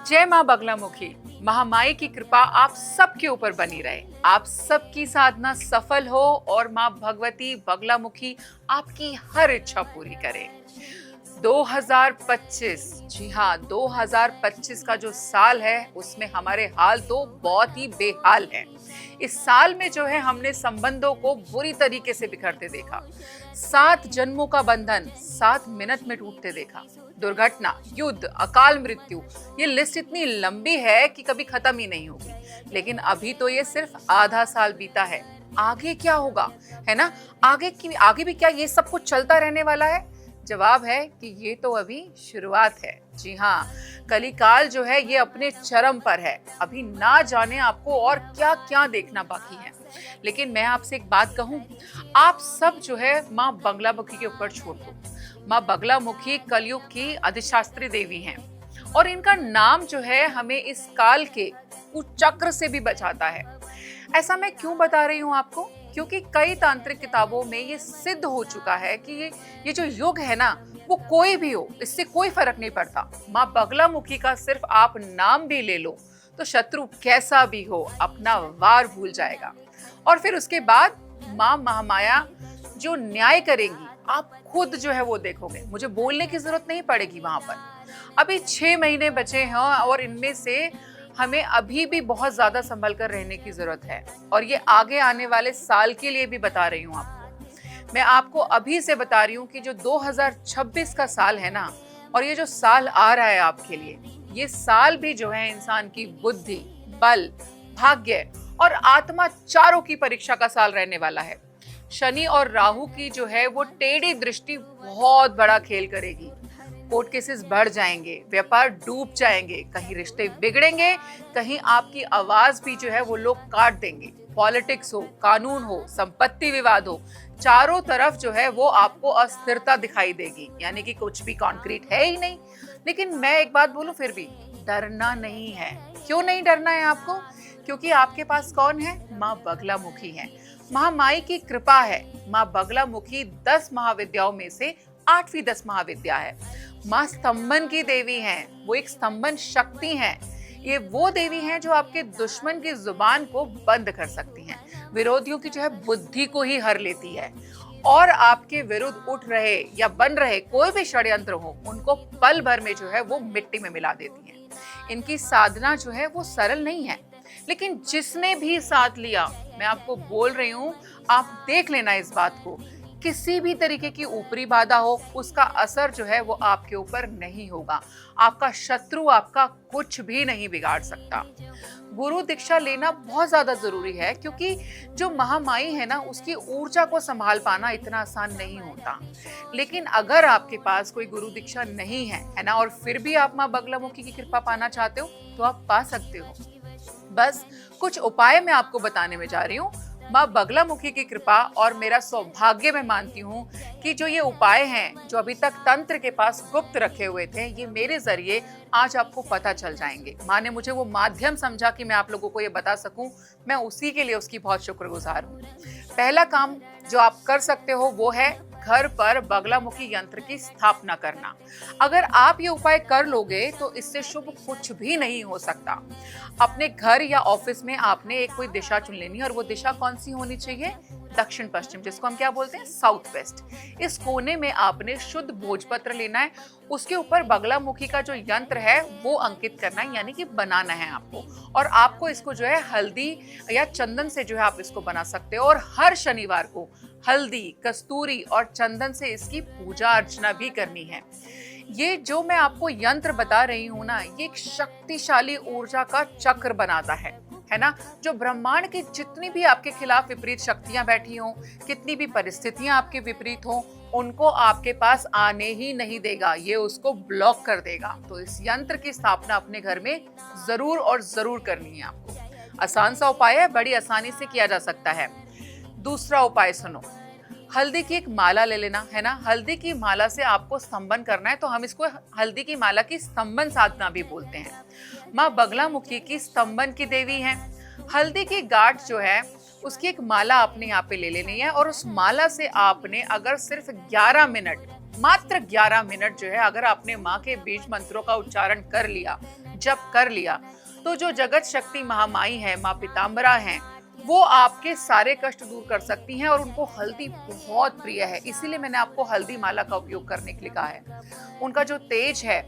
जय माँ बगलामुखी। महामाई की कृपा आप सबके ऊपर बनी रहे, आप सबकी साधना सफल हो और माँ भगवती बगलामुखी आपकी हर इच्छा पूरी करे। 2025, जी हाँ, 2025 का जो साल है उसमें हमारे हाल तो बहुत ही बेहाल है। इस साल में जो है हमने संबंधों को बुरी तरीके से बिखरते देखा, 7 जन्मों का बंधन 7 मिनट में टूटते देखा, दुर्घटना, युद्ध, अकाल मृत्यु, ये लिस्ट इतनी लंबी है कि कभी खत्म ही नहीं होगी। लेकिन अभी तो ये सिर्फ आधा साल बीता है, आगे क्या होगा, है ना? आगे भी क्या ये सब कुछ चलता रहने वाला है? जवाब है कि ये तो अभी शुरुआत है। जी हाँ, कलिकाल जो है ये अपने चरम पर है। अभी ना जाने आपको और क्या क्या देखना बाकी है। लेकिन मैं आपसे एक बात कहूं, आप सब जो है माँ बगलामुखी के ऊपर छोड़ दो। माँ बगलामुखी कलयुग की अधिशास्त्री देवी हैं और इनका नाम जो है हमें इस काल के कुचक्र से भी बचाता है। ऐसा मैं क्यों बता रही हूँ आपको? क्योंकि कई तांत्रिक किताबों में ये सिद्ध हो चुका है कि ये जो युग है ना, वो कोई भी हो, इससे कोई फर्क नहीं पड़ता। माँ बगलामुखी का सिर्फ आप नाम भी ले लो तो शत्रु कैसा भी हो अपना वार भूल जाएगा। और फिर उसके बाद माँ महामाया जो न्याय करेंगी, आप खुद जो है वो देखोगे। मुझे बोलने की जरूरत नहीं पड़ेगी वहां पर। अभी 6 महीने बचे हैं और इनमें से हमें अभी भी बहुत ज्यादा संभल कर रहने की जरूरत है। और ये आगे आने वाले साल के लिए भी बता रही हूँ आपको। मैं आपको अभी से बता रही हूँ कि जो 2026 का साल है ना, और ये जो साल आ रहा है आपके लिए, ये साल भी जो है इंसान की बुद्धि, बल, भाग्य और आत्मा चारों की परीक्षा का साल रहने वाला है। शनि और राहु की जो है वो टेढ़ी दृष्टि बहुत बड़ा खेल करेगी। कोर्ट केसेस बढ़ जाएंगे, व्यापार डूब जाएंगे, कहीं रिश्ते बिगड़ेंगे, कहीं आपकी आवाज भी जो है वो लोग काट देंगे। पॉलिटिक्स हो, कानून हो, संपत्ति विवाद हो, चारों तरफ जो है वो आपको अस्थिरता दिखाई देगी, यानी कि कुछ भी कॉन्क्रीट है ही नहीं। लेकिन मैं एक बात बोलूं, फिर भी डरना नहीं है। क्यों नहीं डरना है आपको? क्योंकि आपके पास कौन है? माँ बगलामुखी है। महामाई की कृपा है। माँ बगलामुखी 10 महाविद्याओं में से 8वीं 10 महाविद्या है। माँ स्तंभन की देवी हैं, वो एक स्तंभन शक्ति हैं। ये वो देवी हैं जो आपके दुश्मन की जुबान को बंद कर सकती हैं, विरोधियों की जो है बुद्धि को ही हर लेती है, और आपके विरुद्ध उठ रहे या बन रहे कोई भी षड्यंत्र हो, उनको पल भर में जो है वो मिट्टी में मिला देती हैं। इनकी साधना जो है वो सरल नहीं है, लेकिन जिसने भी साथ लिया, मैं आपको बोल रही हूँ, आप देख लेना इस बात को, किसी भी तरीके की ऊपरी बाधा हो, उसका असर जो है वो आपके ऊपर नहीं होगा। आपका शत्रु आपका कुछ भी नहीं बिगाड़ सकता। गुरु दीक्षा लेना बहुत ज्यादा जरूरी है, क्योंकि जो महामाई है ना, उसकी ऊर्जा को संभाल पाना इतना आसान नहीं होता। लेकिन अगर आपके पास कोई गुरु दीक्षा नहीं है ना, और फिर भी आप माँ बगलामुखी की कृपा पाना चाहते हो, तो आप पा सकते हो। बस कुछ उपाय मैं आपको बताने में जा रही हूँ। माँ बगलामुखी की कृपा और मेरा सौभाग्य मैं मानती हूँ कि जो ये उपाय हैं, जो अभी तक तंत्र के पास गुप्त रखे हुए थे, ये मेरे जरिए आज आपको पता चल जाएंगे। माँ ने मुझे वो माध्यम समझा कि मैं आप लोगों को ये बता सकूं, मैं उसी के लिए उसकी बहुत शुक्रगुजार हूँ। पहला काम जो आप कर सकते हो वो है घर पर बगलामुखी यंत्र की स्थापना करना। अगर आप ये उपाय कर लोगे तो इससे शुभ कुछ भी नहीं हो सकता। अपने घर या ऑफिस में आपने एक कोई दिशा चुन लेनी है, और वो दिशा कौन सी होनी चाहिए? दक्षिण पश्चिम, जिसको हम क्या बोलते हैं? South west. इस कोने में आपने शुद्ध भोजपत्र लेना है, उसके ऊपर बगलामुखी का जो यंत्र है वो अंकित करना है, यानी कि बनाना है आपको। और आपको इसको जो है हल्दी या चंदन से जो है आप इसको बना सकते हो, और हर शनिवार को हल्दी, कस्तूरी और चंदन से इसकी पूजा अर्चना भी करनी है। ये जो मैं आपको यंत्र बता रही हूँ ना, ये एक शक्तिशाली ऊर्जा का चक्र बनाता है ना, जो ब्रह्मांड की जितनी भी आपके खिलाफ विपरीत शक्तियां बैठी हों, कितनी भी परिस्थितियां आपके विपरीत हों, उनको आपके पास आने ही नहीं देगा, ये उसको ब्लॉक कर देगा। तो इस यंत्र की स्थापना अपने घर में जरूर और जरूर करनी है आपको। आसान सा उपाय है, बड़ी आसानी से किया जा सकता है। दूसरा उपाय सुनो, हल्दी की एक माला ले लेना है ना। हल्दी की माला से आपको स्तंभन करना है, तो हम इसको हल्दी की माला की स्तंभन साधना भी बोलते हैं। माँ बगलामुखी की स्तंभन की देवी हैं। हल्दी की गांठ जो है उसकी एक माला आपने यहाँ पे ले लेनी है, और उस माला से आपने अगर सिर्फ 11 मिनट, मात्र 11 मिनट जो है, अगर आपने माँ के बीज मंत्रों का उच्चारण कर लिया जब कर लिया तो जो जगत शक्ति महामाई है, माँ पीताम्बरा हैं, वो आपके सारे कष्ट दूर कर सकती हैं और उनको हल्दी बहुत प्रिय है। इसीलिए मैंने आपको हल्दी माला का उपयोग करने के लिए कहा है। उनका जो तेज है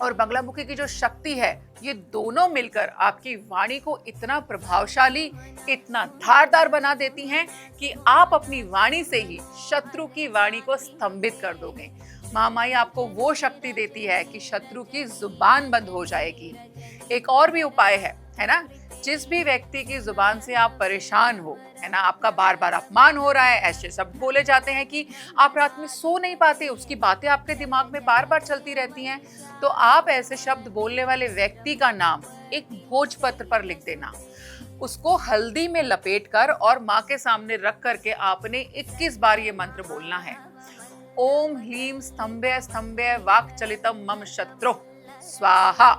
और बगलामुखी की जो शक्ति है, ये दोनों मिलकर आपकी वाणी को इतना प्रभावशाली, इतना धारदार बना देती हैं कि आप अपनी वाणी से ही शत्रु की वाणी को स्तंभित कर दोगे। महामाई आपको वो शक्ति देती है कि शत्रु की जुबान बंद हो जाएगी। एक और भी उपाय है ना? जिस भी व्यक्ति की जुबान से आप परेशान हो, है ना, आपका बार बार अपमान हो रहा है, ऐसे शब्द बोले जाते हैं कि आप रात में सो नहीं पाते, उसकी बातें आपके दिमाग में बार बार चलती रहती हैं, तो आप ऐसे शब्द बोलने वाले व्यक्ति का नाम एक भोजपत्र पर लिख देना, उसको हल्दी में लपेटकर और माँ के सामने रख करके आपने 21 बार ये मंत्र बोलना है। ओम ह्लीम स्तंभे स्तंभे वाक् चलितम मम शत्रु स्वाहा।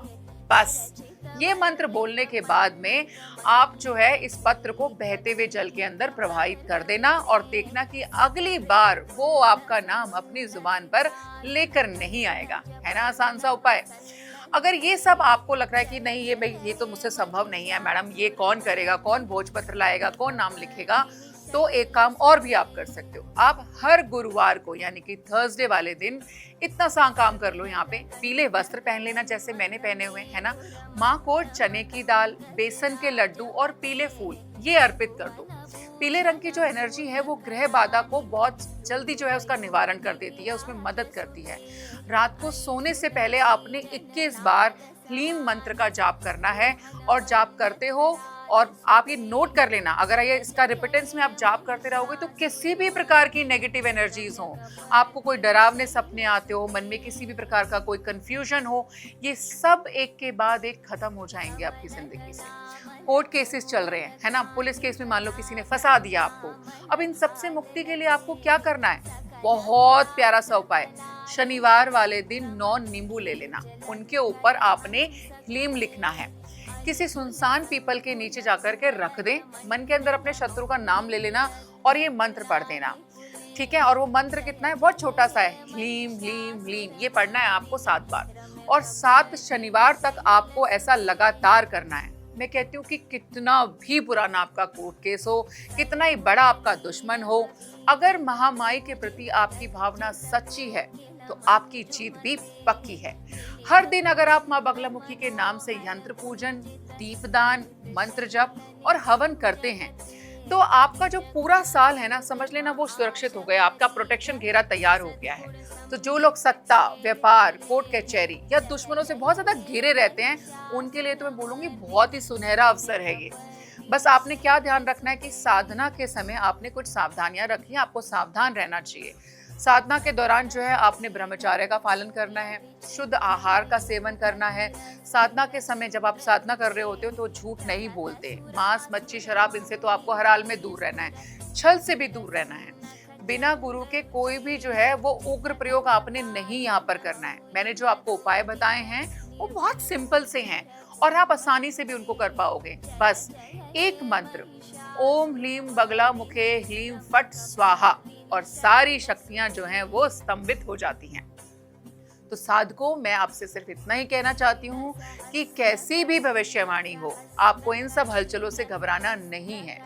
बस ये मंत्र बोलने के बाद में आप जो है इस पत्र को बहते हुए जल के अंदर प्रवाहित कर देना और देखना कि अगली बार वो आपका नाम अपनी जुबान पर लेकर नहीं आएगा। है ना आसान सा उपाय? अगर ये सब आपको लग रहा है कि नहीं ये तो मुझसे संभव नहीं है मैडम, ये कौन करेगा, कौन भोजपत्र लाएगा, कौन नाम लिखेगा, तो एक काम और भी आप कर सकते हो। आप हर गुरुवार को यानी कि थर्सडे वाले दिन इतना सा काम कर लो, यहाँ पे पीले वस्त्र पहन लेना जैसे मैंने पहने हुए, है ना। माँ को चने की दाल, बेसन के लड्डू और पीले फूल ये अर्पित कर दो। पीले रंग की जो एनर्जी है वो ग्रह बाधा को बहुत जल्दी जो है उसका निवारण कर देती है, उसमें मदद करती है। रात को सोने से पहले आपने 21 बार ह्लीम मंत्र का जाप करना है और जाप करते हो और आप ये नोट कर लेना, अगर ये इसका रिपीटेंस में आप जाप करते रहोगे तो किसी भी प्रकार की नेगेटिव एनर्जीज हो, आपको कोई डरावने सपने आते हो, मन में किसी भी प्रकार का कोई कंफ्यूजन हो, ये सब एक के बाद एक खत्म हो जाएंगे आपकी जिंदगी से। कोर्ट केसेस चल रहे हैं, है ना, पुलिस केस में मान लो किसी ने फंसा दिया आपको, अब इन सबसे मुक्ति के लिए आपको क्या करना है? बहुत प्यारा सा उपाय, शनिवार वाले दिन 9 नींबू ले लेना, उनके ऊपर आपने ह्लीम लिखना है, किसी सुनसान पीपल के नीचे जाकर के रख दें, मन के अंदर अपने शत्रु का नाम ले लेना और ये मंत्र पढ़ देना, ठीक है। और वो मंत्र कितना है? बहुत छोटा सा है, ह्लीम ह्लीम ह्लीम, ये पढ़ना है आपको 7 बार और 7 शनिवार तक आपको ऐसा लगातार करना है। मैं कहती हूँ कि कितना भी पुराना आपका कोर्ट केस हो, कितना ही बड़ा आपका दुश्मन हो, अगर महामाई के प्रति आपकी भावना सच्ची है तो आपकी जीत भी पक्की है। हर दिन अगर आप माँ बगलामुखी के नाम से यंत्र पूजन, दीपदान, मंत्र जप और हवन करते हैं तो आपका जो पूरा साल है ना, समझ लेना वो सुरक्षित हो गया, आपका प्रोटेक्शन घेरा तैयार हो गया है। तो जो लोग सत्ता, व्यापार, कोर्ट कचहरी या दुश्मनों से बहुत ज्यादा घिरे रहते हैं, उनके लिए तो मैं बोलूंगी बहुत ही सुनहरा अवसर है ये। बस आपने क्या ध्यान रखना है कि साधना के समय आपने कुछ सावधानियां रखी, आपको सावधान रहना चाहिए। साधना के दौरान जो है आपने ब्रह्मचर्य का पालन करना है, शुद्ध आहार का सेवन करना है। साधना के समय जब आप साधना कर रहे होते हो तो झूठ नहीं बोलते, मांस, मच्छी, शराब, इनसे तो आपको हर हाल में दूर रहना है, छल से भी दूर रहना है। बिना गुरु के कोई भी जो है वो उग्र प्रयोग आपने नहीं यहाँ पर करना है। मैंने जो आपको उपाय बताए हैं वो बहुत सिंपल से हैं और आप आसानी से भी उनको कर पाओगे। बस एक मंत्र, ओम ह्लीम बगला मुखे ह्लीम फट स्वाहा, और सारी शक्तियां जो हैं वो स्तंभित हो जाती हैं। तो साधकों, मैं आपसे सिर्फ इतना ही कहना चाहती हूँ कि कैसी भी भविष्यवाणी हो, आपको इन सब हलचलों से घबराना नहीं है।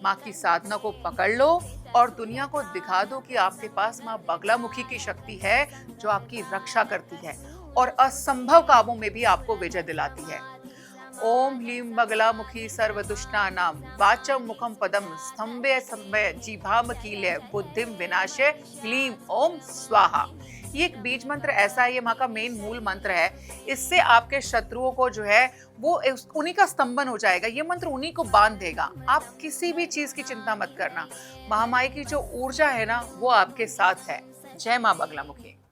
माँ की साधना को पकड़ लो और दुनिया को दिखा दो कि आपके पास माँ बगलामुखी की शक्ति है जो आपकी रक्षा करती है और असंभव कामों में भी आपको विजय दिलाती है। ओम ह्लीम बगलामुखी सर्वदुष्टानां वाचम मुखम पदम स्तंभे स्तंभे जीभाम कीले बुद्धिम विनाशे ह्लीम ओम स्वाहा। ये एक बीज मंत्र ऐसा है, ये माँ का मेन मूल मंत्र है। इससे आपके शत्रुओं को जो है वो उन्हीं का स्तंभन हो जाएगा, ये मंत्र उन्हीं को बांध देगा। आप किसी भी चीज की चिंता मत करना, महामाई की जो ऊर्जा है ना वो आपके साथ है। जय माँ बगलामुखी।